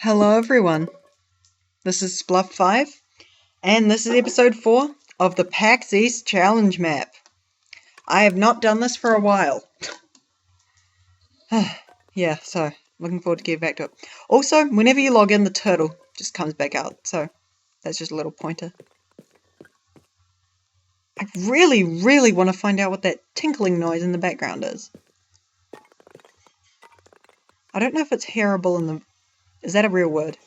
Hello everyone, this is Spluff5, and this is episode 4 of the Pax East Challenge map. I have not done this for a while. Yeah, so, looking forward to getting back to it. Also, whenever you log in, the turtle just comes back out, so that's just a little pointer. I really want to find out what that tinkling noise in the background is. I don't know if it's hearable in the... Is that a real word?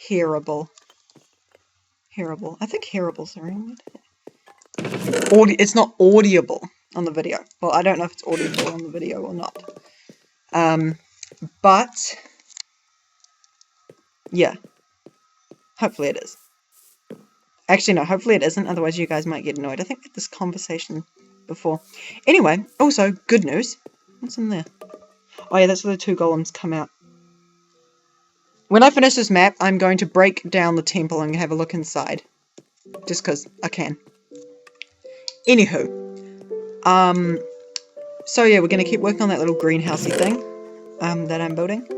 Hearable. Hearable. I think hearable's the real word. It's not audible on the video. Well, I don't know if it's audible on the video or not. But yeah, hopefully it is. Actually, no, hopefully it isn't, otherwise you guys might get annoyed. I think we had this conversation before. Anyway, also, good news. What's in there? Oh yeah, that's where the two golems come out. When I finish this map, I'm going to break down the temple and have a look inside. Just because I can. Anywho. So yeah, we're going to keep working on that little greenhousey thing. That I'm building. Do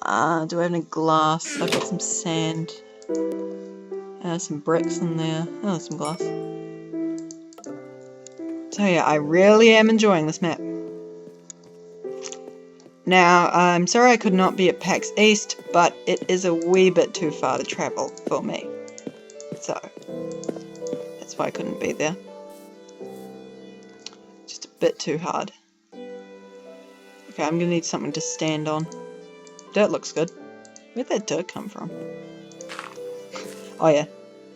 I have any glass? I've got some sand. Some bricks in there. Oh, some glass. So yeah, I really am enjoying this map. Now, I'm sorry I could not be at PAX East, but it is a wee bit too far to travel for me. So, that's why I couldn't be there. Just a bit too hard. Okay, I'm gonna need something to stand on. Dirt looks good. Where'd that dirt come from? Oh yeah,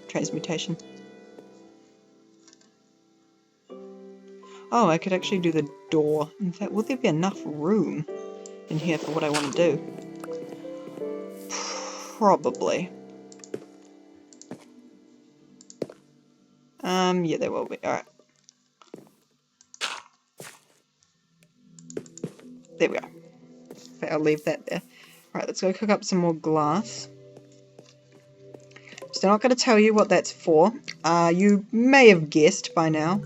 transmutation. Oh, I could actually do the door. In fact, will there be enough room in here for what I want to do? Probably. Yeah, there will be. Alright. There we go. Okay, I'll leave that there. Alright, let's go cook up some more glass. Still not going to tell you what that's for. You may have guessed by now.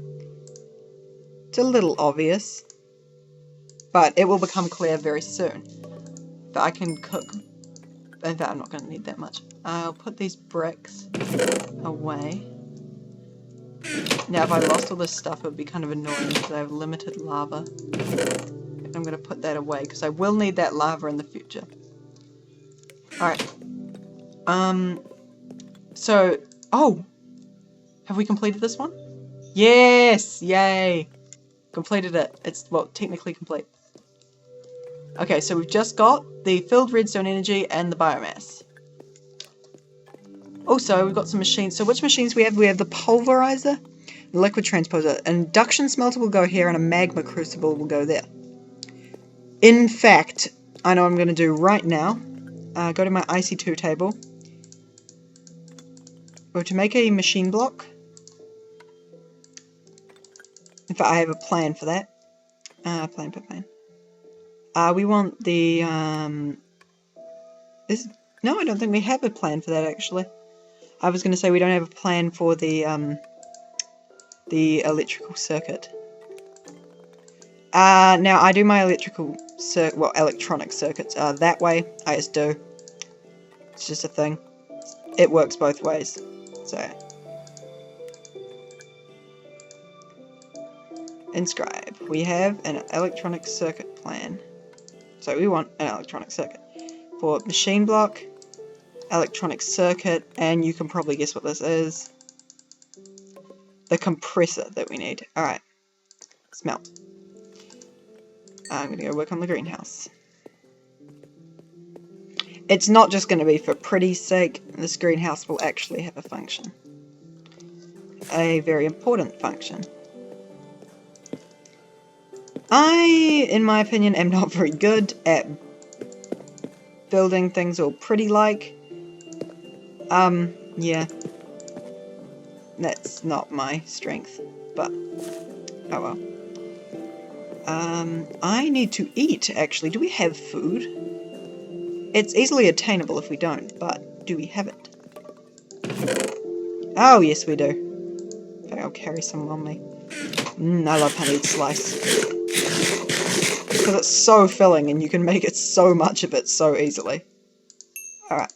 It's a little obvious. But it will become clear very soon. But I can cook. In fact, I'm not going to need that much. I'll put these bricks away. Now, if I lost all this stuff, it would be kind of annoying because I have limited lava. I'm going to put that away because I will need that lava in the future. Alright. So, oh! Have we completed this one? Yes! Yay! Completed it. It's, well, technically complete. Okay, so we've just got the filled redstone energy and the biomass. Also, we've got some machines. So which machines we have? We have the pulverizer, the liquid transposer. An induction smelter will go here and a magma crucible will go there. In fact, I know what I'm going to do right now. Go to my IC2 table. Go to make a machine block. In fact, I have a plan for that. Plan. We want the, no, I don't think we have a plan for that, actually. I was going to say we don't have a plan for the electrical circuit. Now, I do my electronic circuits, that way. I just do. It's just a thing. It works both ways, so. Inscribe. We have an electronic circuit plan. So we want an electronic circuit. For machine block, electronic circuit, and you can probably guess what this is. The compressor that we need. Alright. Smelt. I'm going to go work on the greenhouse. It's not just going to be for pretty's sake. This greenhouse will actually have a function. A very important function. I, in my opinion, am not very good at building things all pretty-like. Yeah. That's not my strength, but oh well. I need to eat, actually. Do we have food? It's easily attainable if we don't, but do we have it? Oh, yes we do. Okay, I'll carry some on me. I love honeyed slice. Because it's so filling and you can make it so much of it so easily. Alright.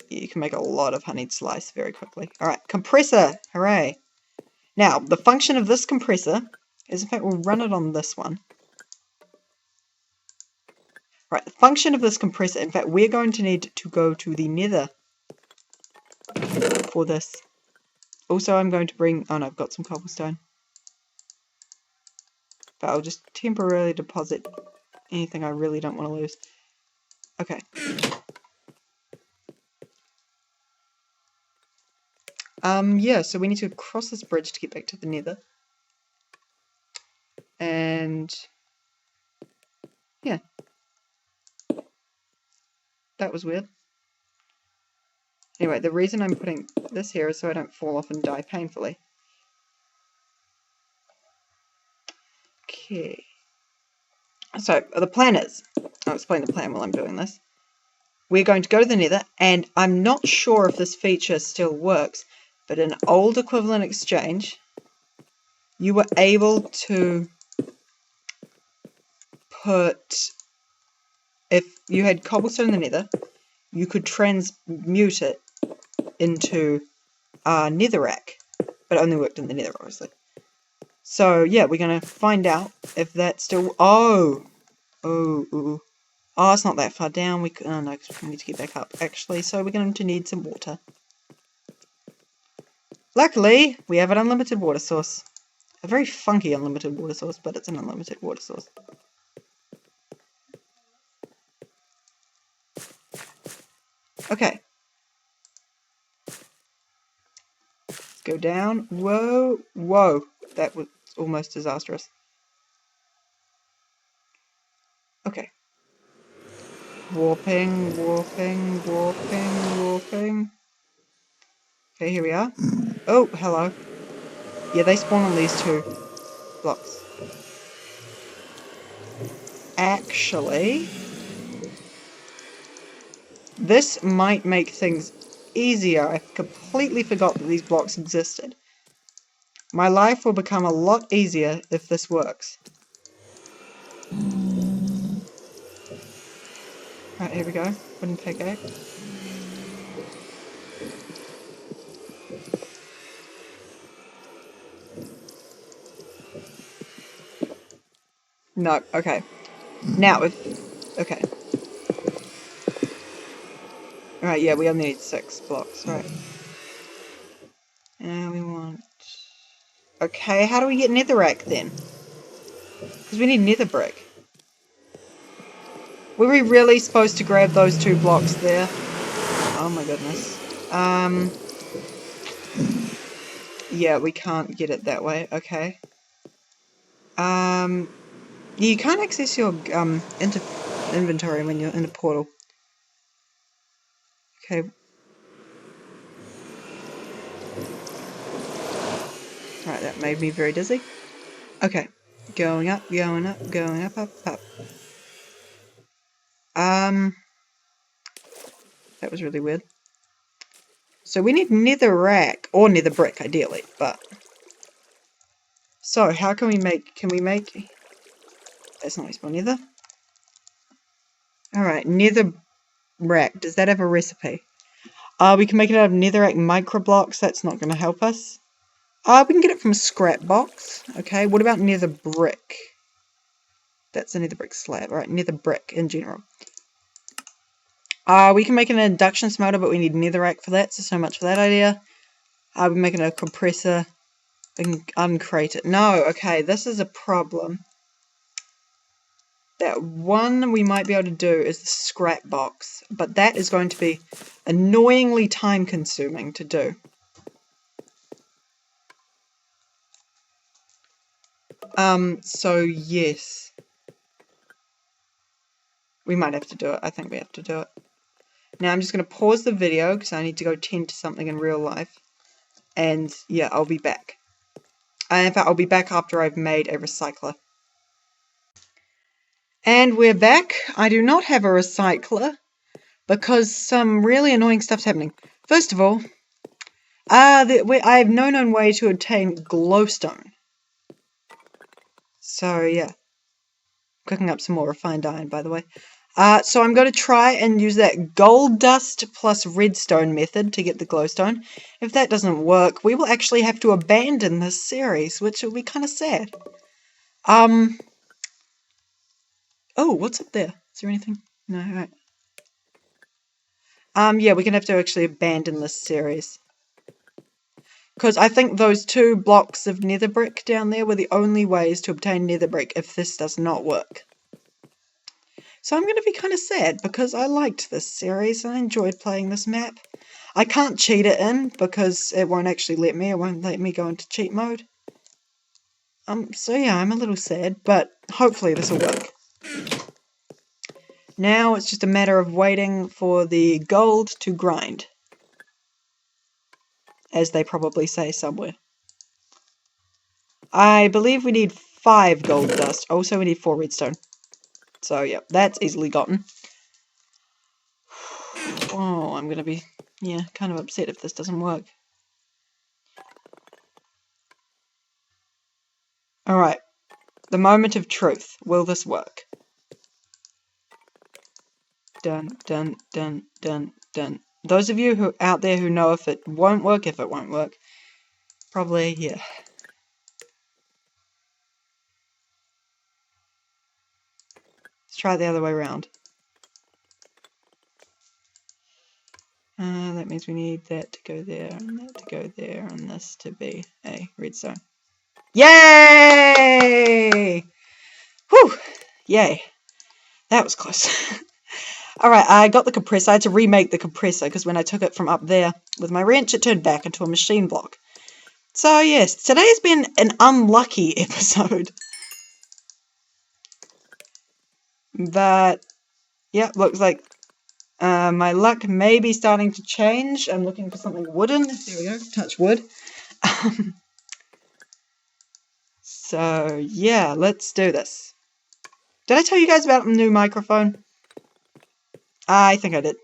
You can make a lot of honeyed slice very quickly. Alright, compressor! Hooray! Now, the function of this compressor is, in fact, we'll run it on this one. Right, the function of this compressor, in fact, we're going to need to go to the nether for this. Also, I'm going to bring... Oh no, I've got some cobblestone. But I'll just temporarily deposit anything I really don't want to lose. Okay. Yeah, so we need to cross this bridge to get back to the nether. And... yeah. That was weird. Anyway, the reason I'm putting this here is so I don't fall off and die painfully. Okay. So, the plan is... I'll explain the plan while I'm doing this. We're going to go to the nether, and I'm not sure if this feature still works, but in old equivalent exchange, you were able to put... If you had cobblestone in the nether, you could transmute it into netherrack, but it only worked in the nether, obviously. So, yeah, we're going to find out if that still... Oh, it's not that far down. Oh, no, because we need to get back up, actually. So we're going to need some water. Luckily, we have an unlimited water source. A very funky unlimited water source, but it's an unlimited water source. Okay. Let's go down. Whoa, whoa. That was almost disastrous. Okay. Warping, warping, warping, warping. Okay, here we are. Oh, hello. Yeah, they spawn on these two blocks. Actually, this might make things easier. I completely forgot that these blocks existed. My life will become a lot easier if this works. Right, here we go. Wooden pickaxe. No, okay. Now, okay. Alright, yeah, we only need 6 blocks, right. Now we want... Okay, how do we get netherrack then? Because we need nether brick. Were we really supposed to grab those 2 blocks there? Oh my goodness. Yeah, we can't get it that way, okay. You can't access your inventory when you're in a portal. Okay. Right, that made me very dizzy. Okay. Going up, going up, going up, up, up. That was really weird. So we need netherrack, or nether brick, ideally, but... So, how can we make... That's not useful, nether. Alright, netherrack. Does that have a recipe? We can make it out of netherrack microblocks. That's not going to help us. We can get it from a scrap box. Okay, what about nether brick? That's a nether brick slab. Alright, nether brick in general. We can make an induction smelter, but we need netherrack for that, so much for that idea. We're making a compressor. We can uncrate it. No, okay, this is a problem. That one we might be able to do is the scrap box, but that is going to be annoyingly time consuming to do. So yes. We might have to do it. I think we have to do it. Now I'm just going to pause the video because I need to go tend to something in real life. And yeah, I'll be back. In fact, I'll be back after I've made a recycler. And we're back. I do not have a recycler because some really annoying stuff's happening. First of all, I have no known way to obtain glowstone. So yeah. Cooking up some more refined iron, by the way. So I'm going to try and use that gold dust plus redstone method to get the glowstone. If that doesn't work, we will actually have to abandon this series, which will be kind of sad. Oh, what's up there? Is there anything? No, alright. Yeah, we're going to have to actually abandon this series. Because I think those 2 blocks of nether brick down there were the only ways to obtain nether brick if this does not work. So I'm going to be kind of sad because I liked this series and I enjoyed playing this map. I can't cheat it in because it won't actually let me. It won't let me go into cheat mode. So yeah, I'm a little sad, but hopefully this will work. Now it's just a matter of waiting for the gold to grind. As they probably say somewhere. I believe we need 5 gold dust. Also we need 4 redstone. So yeah, that's easily gotten. Oh, I'm going to be, yeah, kind of upset if this doesn't work. Alright, the moment of truth. Will this work? Dun, dun, dun, dun, dun. Those of you who out there who know if it won't work, probably, yeah. Let's try it the other way around. That means we need that to go there, and that to go there, and this to be a redstone. Yay! Whew! Yay. That was close. Alright, I got the compressor. I had to remake the compressor because when I took it from up there with my wrench, it turned back into a machine block. So yes, today has been an unlucky episode. But, yeah, looks like my luck may be starting to change. I'm looking for something wooden. There we go, touch wood. So, yeah, let's do this. Did I tell you guys about a new microphone? I think I did.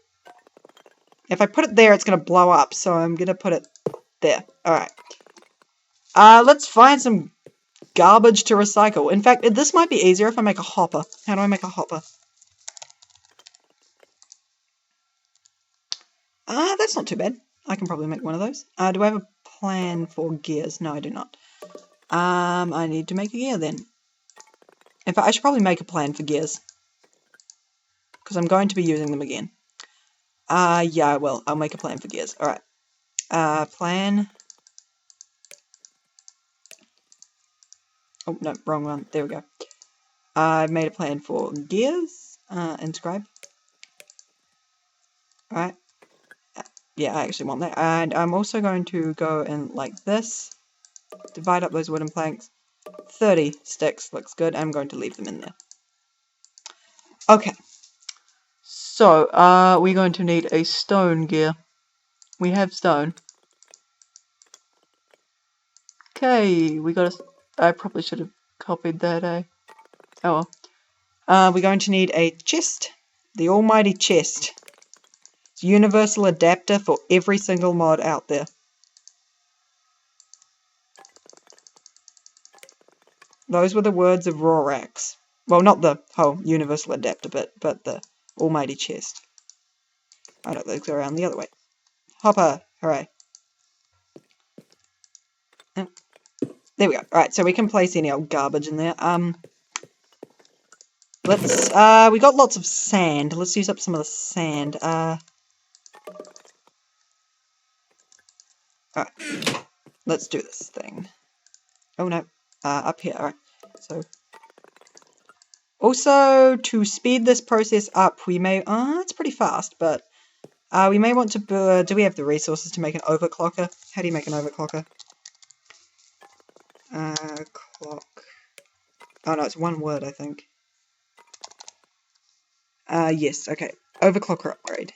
If I put it there, it's going to blow up, so I'm going to put it there. Alright. Let's find some garbage to recycle. In fact, this might be easier if I make a hopper. How do I make a hopper? That's not too bad. I can probably make one of those. Do I have a plan for gears? No, I do not. I need to make a gear then. In fact, I should probably make a plan for gears. Because I'm going to be using them again. Yeah, I will. I'll make a plan for gears. Alright. Plan. Oh, no, wrong one. There we go. I've made a plan for gears. Inscribe. Alright. Yeah, I actually want that. And I'm also going to go in like this. Divide up those wooden planks. 30 sticks. Looks good. I'm going to leave them in there. Okay. So, we're going to need a stone gear. We have stone. Okay, we got a... I probably should have copied that, eh? Oh well. We're going to need a chest. The almighty chest. It's a universal adapter for every single mod out there. Those were the words of Rorax. Well, not the whole universal adapter bit, but the almighty chest. I don't think go around the other way. Hopper! Hooray. Oh. There we go. Alright, so we can place any old garbage in there. Let's, we got lots of sand. Let's use up some of the sand. Alright. Let's do this thing. Oh no. Up here. Alright. So. Also, to speed this process up, we may, it's pretty fast, but, we may want to, do we have the resources to make an overclocker? How do you make an overclocker? Clock. Oh no, it's one word, I think. Yes, okay. Overclocker upgrade.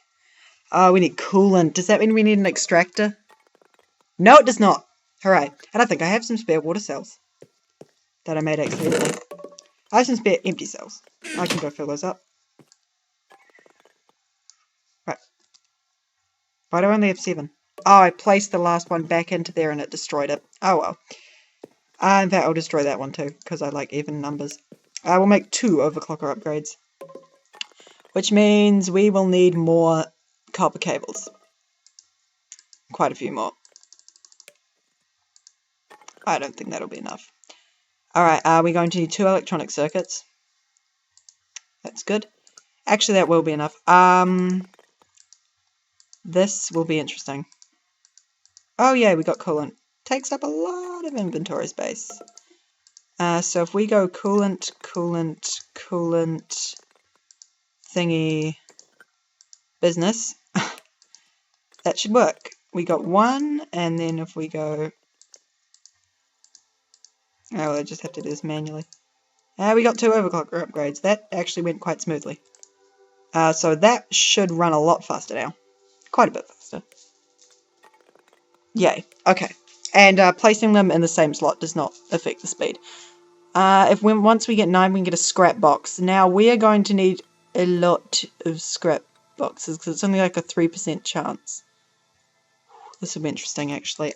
We need coolant. Does that mean we need an extractor? No, it does not. Hooray. And I think I have some spare water cells that I made accidentally. I have some spare empty cells. I can go fill those up. Right. Why do I only have 7? Oh, I placed the last one back into there and it destroyed it. Oh well. In fact, I'll destroy that one too, because I like even numbers. I will make 2 overclocker upgrades. Which means we will need more copper cables. Quite a few more. I don't think that'll be enough. Alright, we're going to need 2 electronic circuits. That's good. Actually, that will be enough. This will be interesting. Oh yeah, we got coolant. Takes up a lot of inventory space. So if we go coolant, thingy, business, that should work. We got 1, and then if we go... Oh, well, I just have to do this manually. We got 2 overclocker upgrades. That actually went quite smoothly. So that should run a lot faster now. Quite a bit faster. Yay. Okay. And placing them in the same slot does not affect the speed. Once we get 9, we can get a scrap box. Now, we are going to need a lot of scrap boxes, because it's only like a 3% chance. This will be interesting, actually.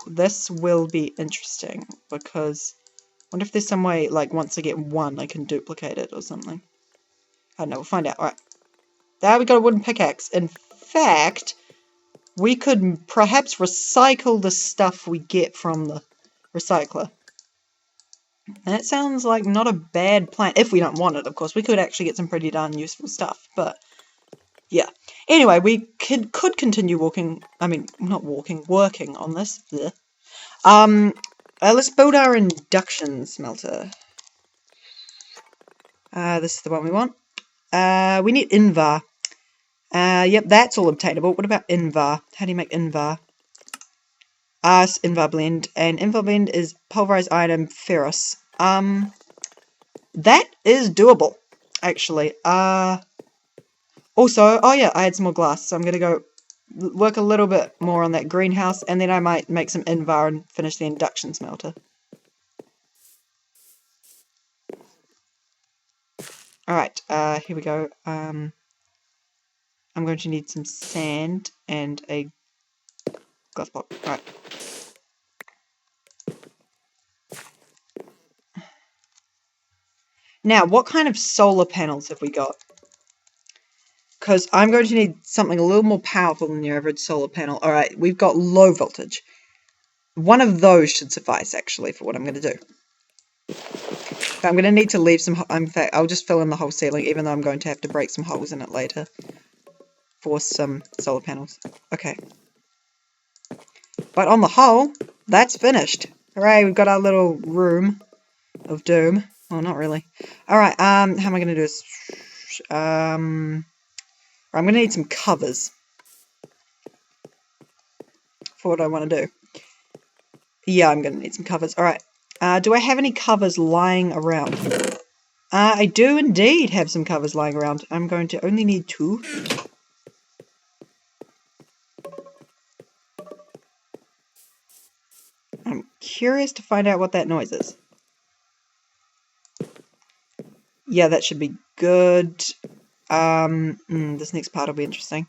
This will be interesting, because I wonder if there's some way, like, once I get 1, I can duplicate it or something. I don't know, we'll find out. Alright. There we got a wooden pickaxe. In fact, we could perhaps recycle the stuff we get from the recycler. That sounds like not a bad plan. If we don't want it, of course. We could actually get some pretty darn useful stuff, but yeah. Anyway, we could continue working on this. Let's build our induction smelter. This is the one we want. We need Invar. Yep, that's all obtainable. What about Invar? How do you make Invar? Invar blend. And Invar blend is pulverized iron and ferrous. That is doable, actually. Also, oh yeah, I had some more glass, so I'm going to go work a little bit more on that greenhouse, and then I might make some Invar and finish the induction smelter. Alright, here we go. I'm going to need some sand and a glass block. Alright. Now, what kind of solar panels have we got? Because I'm going to need something a little more powerful than your average solar panel. Alright, we've got low voltage. One of those should suffice, actually, for what I'm going to do. But I'm going to need to leave some... In fact, I'll just fill in the whole ceiling, even though I'm going to have to break some holes in it later. For some solar panels. Okay. But on the whole, that's finished. Hooray, we've got our little room of doom. Well, not really. Alright, how am I going to do this? I'm going to need some covers. For what I want to do. Yeah, I'm going to need some covers. Alright. Do I have any covers lying around? I do indeed have some covers lying around. I'm going to only need 2. I'm curious to find out what that noise is. Yeah, that should be good. This next part will be interesting.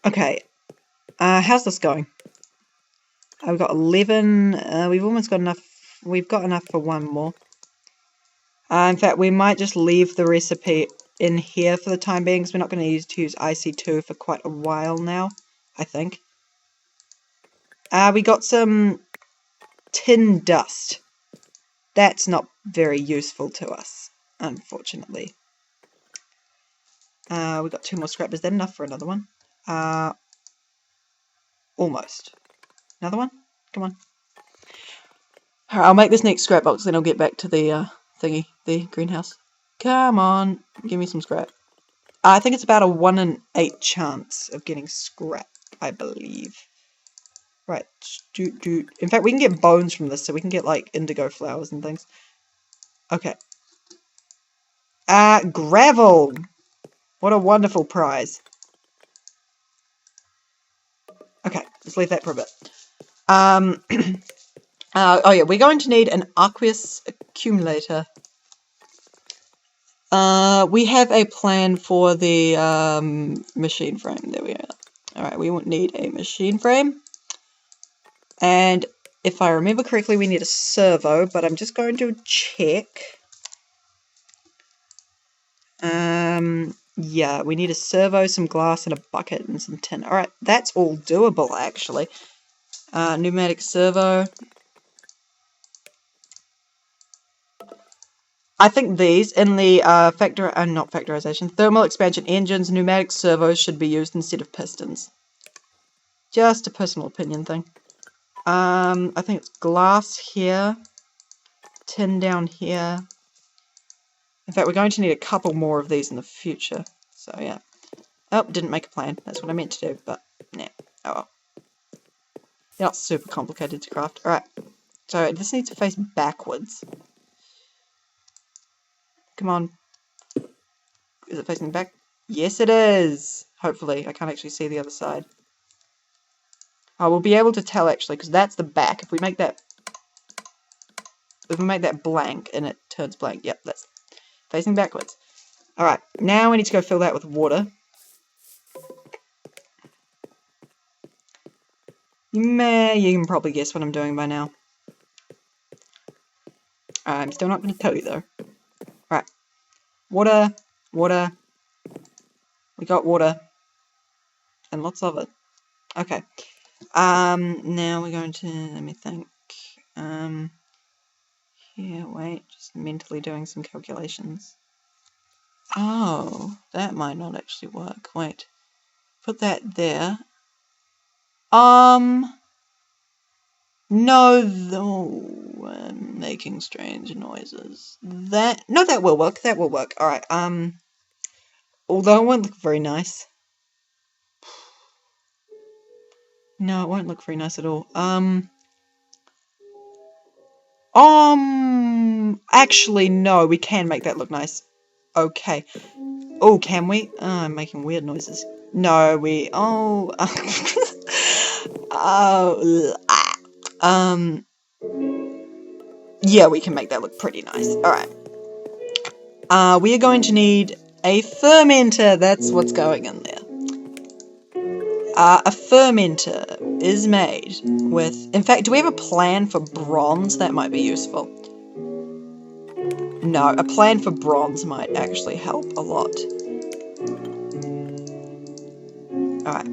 Okay. How's this going? We've got 11. We've almost got enough. We've got enough for 1 more. In fact, we might just leave the recipe in here for the time being, because we're not going to use IC2 for quite a while now, I think. We got some tin dust. That's not very useful to us, unfortunately. We got 2 more scrap. Is that enough for another one? Almost. Another one? Come on. Alright, I'll make this next scrap box, then I'll get back to the thingy, the greenhouse. Come on, give me some scrap. I think it's about a 1 in 8 chance of getting scrap, I believe. Right, in fact, we can get bones from this, so we can get, like, indigo flowers and things. Okay. Gravel! What a wonderful prize. Okay, let's leave that for a bit. Oh yeah, we're going to need an aqueous accumulator. We have a plan for the machine frame. There we are. Alright, we won't need a machine frame. And if I remember correctly, we need a servo, but I'm just going to check. Yeah, we need a servo, some glass, and a bucket, and some tin. Alright, that's all doable, actually. Pneumatic servo. I think these, in the not factorization, thermal expansion engines, pneumatic servos should be used instead of pistons. Just a personal opinion thing. I think it's glass here, tin down here. In fact, we're going to need a couple more of these in the future. So, yeah. Oh, didn't make a plan. That's what I meant to do, but, nah. Oh well. They're not super complicated to craft. Alright. So, this needs to face backwards. Come on. Is it facing back? Yes, it is! Hopefully. I can't actually see the other side. Oh, we'll be able to tell, actually, because that's the back. If we make that blank, and it turns blank, yep, that's facing backwards. Alright, now we need to go fill that with water. You can probably guess what I'm doing by now. I'm still not going to tell you, though. Right. Water. Water. We got water. And lots of it. Okay. Now we're going to, let me think. Here, wait. Just mentally doing some calculations. Oh, that might not actually work. Wait. Put that there. No, though, I'm making strange noises. No, that will work. That will work. All right. Although it won't look very nice. No, it won't look very nice at all. Actually, no, we can make that look nice. Okay. Oh, can we? Oh, I'm making weird noises. No, we. Oh. Yeah, we can make that look pretty nice. Alright. We are going to need a fermenter. That's what's going in there. A fermenter is made with... In fact, do we have a plan for bronze? That might be useful. No, a plan for bronze might actually help a lot. Alright.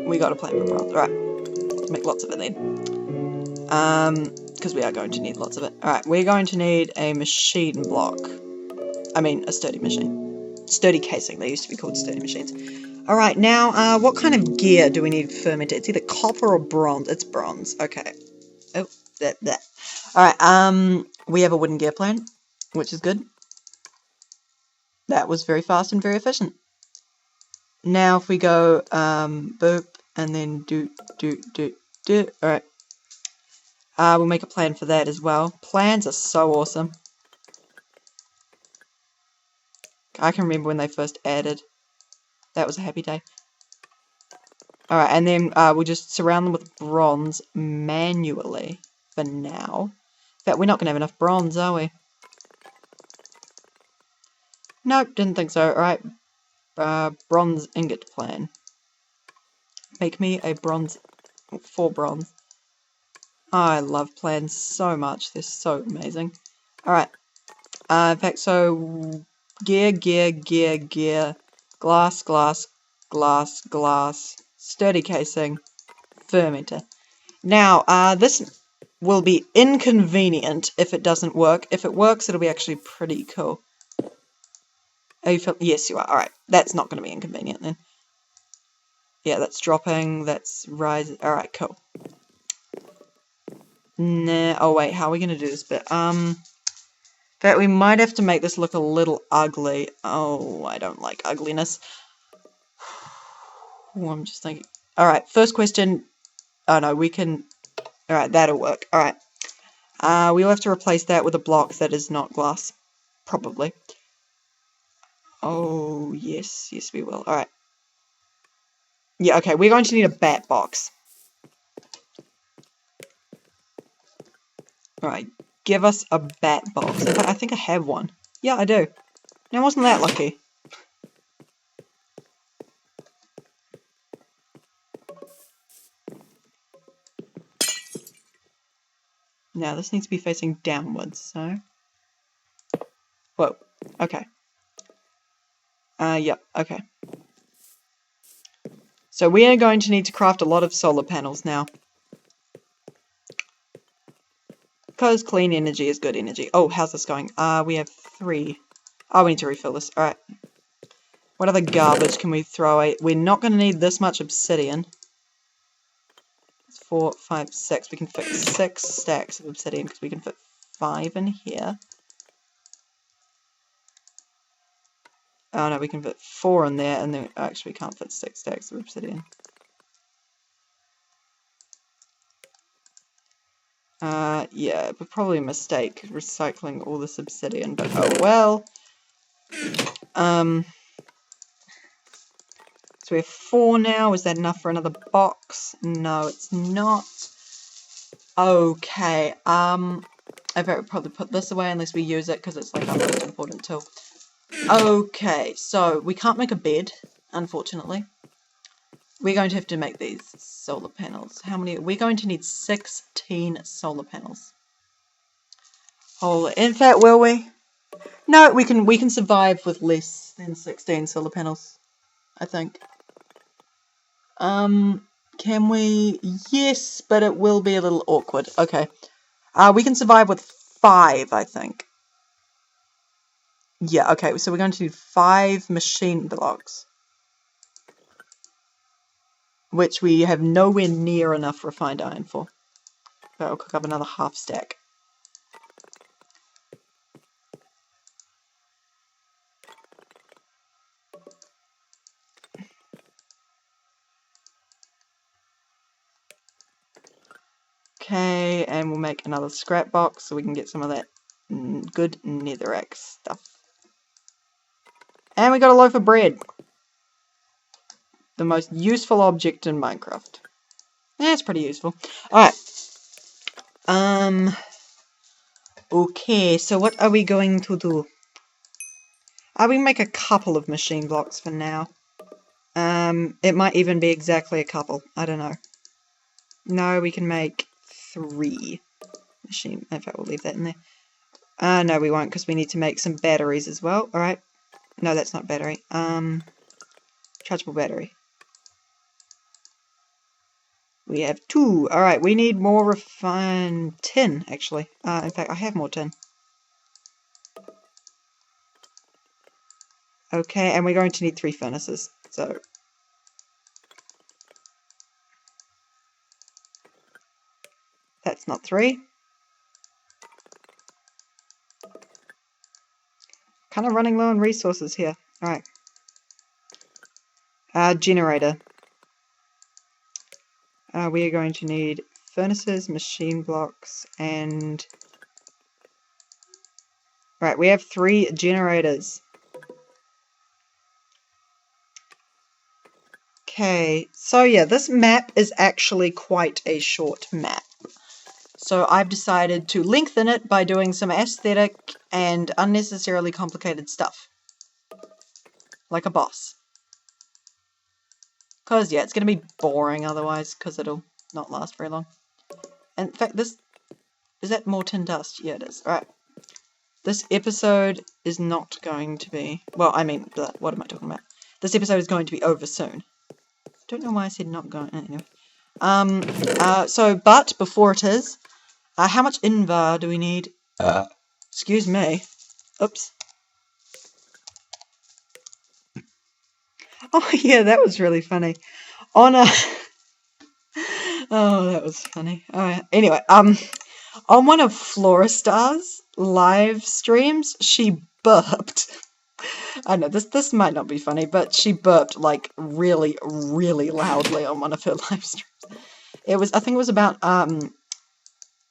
We got a plan for bronze. Alright. Let's make lots of it then. Because we are going to need lots of it. Alright, we're going to need a machine block. I mean, a sturdy machine. Sturdy casing. They used to be called sturdy machines. Alright, now, what kind of gear do we need fermented? It's either copper or bronze. It's bronze. Okay. Oh, that. Alright, we have a wooden gear plan, which is good. That was very fast and very efficient. Now, if we go, boop, and then do. Alright. We'll make a plan for that as well. Plans are so awesome. I can remember when they first added. That was a happy day. Alright, and then we'll just surround them with bronze manually for now. In fact, we're not going to have enough bronze, are we? Nope, didn't think so. Alright, bronze ingot plan. Make me a bronze, 4 bronze. I love plans so much. They're so amazing. Alright. In fact, so gear, glass, sturdy casing, fermenter. Now, this will be inconvenient if it doesn't work. If it works, it'll be actually pretty cool. Oh, you feel? Yes, you are. Alright, that's not going to be inconvenient then. Yeah, that's dropping, that's rising. Alright, cool. Nah, oh wait, how are we going to do this bit? In fact, we might have to make this look a little ugly. Oh, I don't like ugliness. Oh, I'm just thinking. Alright, first question. Oh no, we can... Alright, that'll work. Alright. We'll have to replace that with a block that is not glass. Probably. Oh, yes. Yes, we will. Alright. Yeah, okay, we're going to need a bat box. Alright, give us a bat box. In fact, I think I have one. Yeah, I do. Now, wasn't that lucky? Now this needs to be facing downwards, so... Whoa, okay. Yep, okay. So we are going to need to craft a lot of solar panels now. Because clean energy is good energy. Oh, how's this going? We have 3. Oh, we need to refill this. Alright. What other garbage can we throw away? We're not going to need this much obsidian. 4, 5, 6. We can fit 6 stacks of obsidian because we can fit 5 in here. Oh no, we can fit 4 in there, and then actually we can't fit 6 stacks of obsidian. Yeah, but probably a mistake recycling all this obsidian, but oh well. So we have 4 now. Is that enough for another box? No, it's not. Okay, I better probably put this away unless we use it because it's like our most important tool. Okay, so we can't make a bed, unfortunately. We're going to have to make these solar panels. How many? We're going to need 16 solar panels. Holy, in fact, will we? No, we can survive with less than 16 solar panels, I think. Can we? Yes, but it will be a little awkward. Okay. We can survive with 5, I think. Yeah, okay, so we're going to do 5 machine blocks. Which we have nowhere near enough refined iron for. So I'll cook up another half stack. Okay, and we'll make another scrap box so we can get some of that good netherrack stuff. And we got a loaf of bread. The most useful object in Minecraft. Yeah, it's pretty useful. Alright. Okay, so what are we going to do? We make a couple of machine blocks for now. It might even be exactly a couple. I don't know. No, we can make 3 machine. In fact, we'll leave that in there. No, we won't because we need to make some batteries as well. Alright. No, that's not battery. Chargeable battery. We have 2. Alright, we need more refined tin, actually. In fact, I have more tin. Okay, and we're going to need 3 furnaces. So, that's not 3. Kind of running low on resources here. Alright. Generator. We are going to need furnaces, machine blocks, and... Right, we have 3 generators. Okay, so yeah, this map is actually quite a short map. So I've decided to lengthen it by doing some aesthetic and unnecessarily complicated stuff. Like a boss. Because, yeah, it's going to be boring otherwise, because it'll not last very long. And in fact, this... Is that more tin dust? Yeah, it is. Alright. This episode is not going to be... Well, I mean, what am I talking about? This episode is going to be over soon. Don't know why I said not going... Anyway. But, before it is... how much invar do we need? Excuse me. Oops. Oh, yeah, that was really funny. On a... Oh, that was funny. Alright, anyway, on one of Floristar's live streams, she burped. I know, this might not be funny, but she burped, like, really, really loudly on one of her live streams. I think it was about,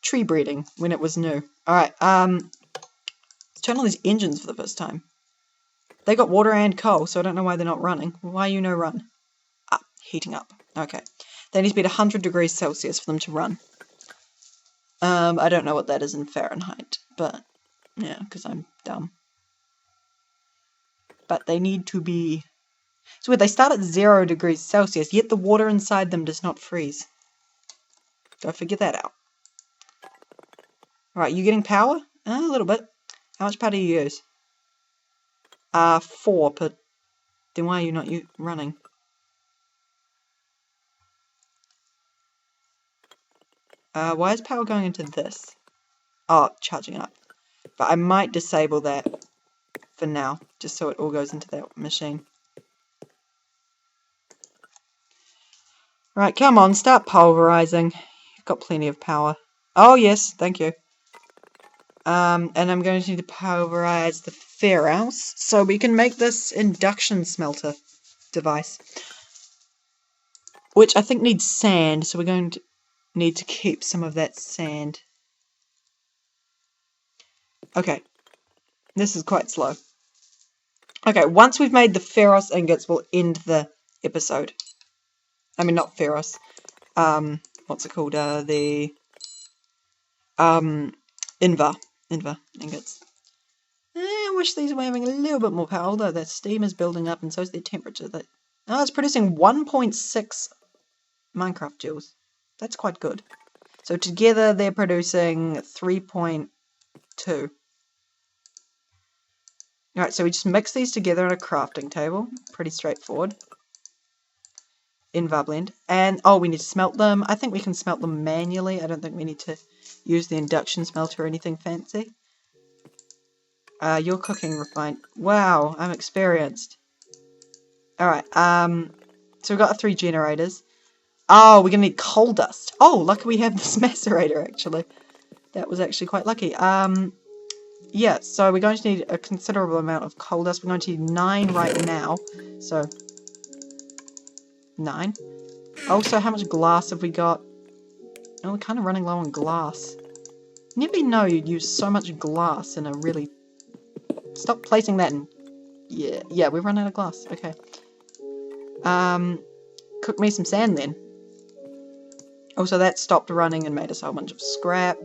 tree breeding, when it was new. Alright, let's turn on these engines for the first time. They got water and coal, so I don't know why they're not running. Why you no run? Heating up. Okay. They need to be at 100 degrees Celsius for them to run. I don't know what that is in Fahrenheit, but, yeah, because I'm dumb. But they need to be... So they start at 0 degrees Celsius, yet the water inside them does not freeze. Don't figure that out. Alright, you getting power? A little bit. How much power do you use? 4, but then why are you not running? Why is power going into this? Oh, charging up. But I might disable that for now, just so it all goes into that machine. Right, come on, start pulverizing. You've got plenty of power. Oh, yes, thank you. And I'm going to need to pulverize the ferrous so we can make this induction smelter device. Which I think needs sand, so we're going to need to keep some of that sand. Okay, this is quite slow. Okay, once we've made the ferrous ingots, we'll end the episode. I mean, not ferrous. What's it called? The Invar ingots. I wish these were having a little bit more power, although the steam is building up and so is their temperature. Oh, it's producing 1.6 Minecraft joules. That's quite good. So together they're producing 3.2. Alright, so we just mix these together on a crafting table. Pretty straightforward. Invar blend. And, oh, we need to smelt them. I think we can smelt them manually. I don't think we need to use the induction smelter or anything fancy. You're cooking refined. Wow, I'm experienced. Alright, so we've got 3 generators. Oh, we're going to need coal dust. Oh, lucky we have this macerator, actually. That was actually quite lucky. Yeah, so we're going to need a considerable amount of coal dust. We're going to need 9 right now. So, 9. Also, how much glass have we got? Oh, we're kind of running low on glass. Never know you'd use so much glass in a really... Stop placing that in... Yeah, we've run out of glass. Okay. Cook me some sand then. Also, that stopped running and made us a whole bunch of scrap.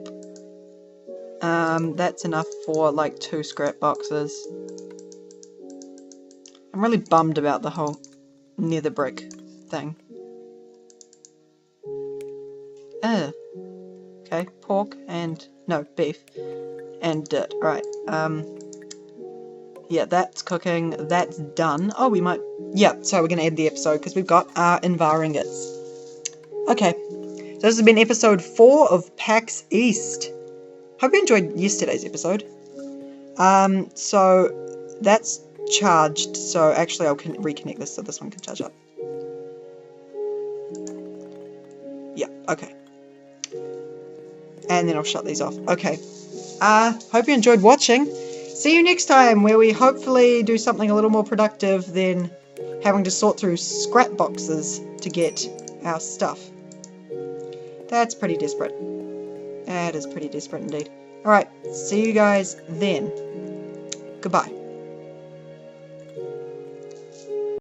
That's enough for like 2 scrap boxes. I'm really bummed about the whole nether brick thing. Okay, pork and... no, beef. And dirt. Right, yeah, that's cooking. That's done. Oh, we might... yeah, so we're going to end the episode because we've got our Invar ingots. Okay, so this has been episode 4 of Pax East. Hope you enjoyed yesterday's episode. So that's charged. So actually I'll reconnect this so this one can charge up. Yeah, okay. And then I'll shut these off. Okay. Hope you enjoyed watching. See you next time where we hopefully do something a little more productive than having to sort through scrap boxes to get our stuff. That's pretty desperate. That is pretty desperate indeed. Alright, see you guys then. Goodbye.